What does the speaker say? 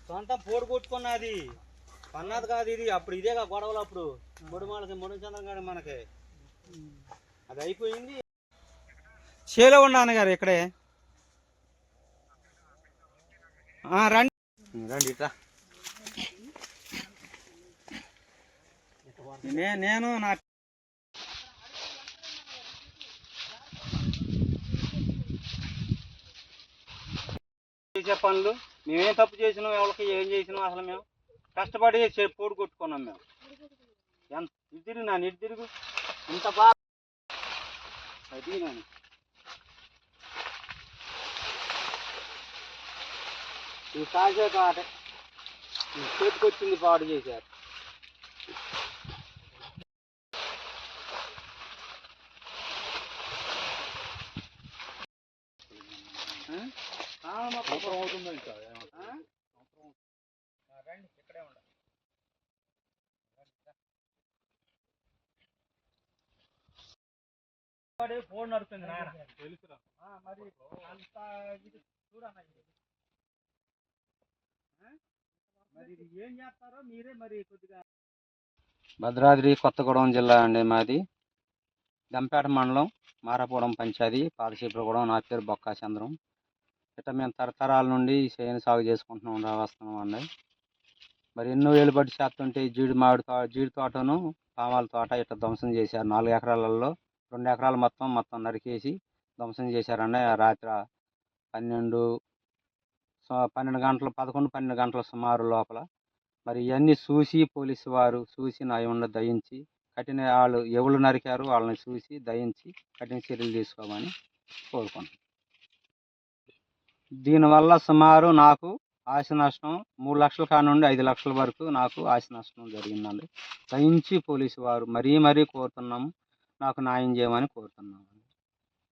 సొంతం పోడు కొట్టుకున్నది పన్నది కాదు ఇది. అప్పుడు ఇదేగా గొడవలు, అప్పుడు ముడిమాలకి ముడిచంద్రం గారు మనకి అది అయిపోయింది. చేలో ఉన్నాను గారు ఇక్కడే. రండి రండి ఇట్లా. నేను నా చేసే పనులు మేమేం తప్పు చేసినాం, ఎవరికి ఏం చేసినాం, అసలు మేము కష్టపడి పోడు కొట్టుకున్నాం. మేము ఎంత ఇద్దరు నా ఇద్దరు ఇంత బాగా అది నేను ఈ కాసే కాట చేతికొచ్చింది పాడు చేశారు. అవుతుంది ఇంకా రండి ఇక్కడే ఉండాలి. ఫోన్ నడుస్తుంది నాన్న తెలుసురా. మరి అంత ఇది చూడన్నా, మరి ఇది ఏం చేస్తారో మీరే మరి కొద్దిగా. భద్రాద్రి కొత్తగూడెం జిల్లా అండి మాది. దంపేట మండలం, మారాపురం పంచాయతీ, పాలసీపురగూడెం. నా పేరు బొక్కా చంద్రం. ఇట్లా మేము తరతరాల నుండి చేను సాగు చేసుకుంటున్నాం వస్తున్నాం అండి. మరి ఎన్నో ఏళ్ళు బట్టి చేస్తుంటే జీడి తోటను పామాల తోట ఇట్లా ధ్వంసం చేశారు. 4 ఎకరాలలో 2 ఎకరాలు మొత్తం నరికేసి ధ్వంసం చేశారండి. రాత్రి 12 గంటలు 11-12 గంటల సుమారు లోపల. మరి ఇవన్నీ చూసి పోలీసు వారు చూసి నా ఉండ దయించి కఠిన వాళ్ళు ఎవరు నరికారు వాళ్ళని చూసి దయించి కఠిన చర్యలు తీసుకోమని కోరుకుంటున్నాను. దీనివల్ల సుమారు నాకు ఆస్తి నష్టం 3 లక్షల కానుండి 5 లక్షల వరకు నాకు ఆస్తి నష్టం జరిగిందండి. దయించి పోలీసు వారు మరీ కోరుతున్నాము, నాకు న్యాయం చేయమని కోరుతున్నాము.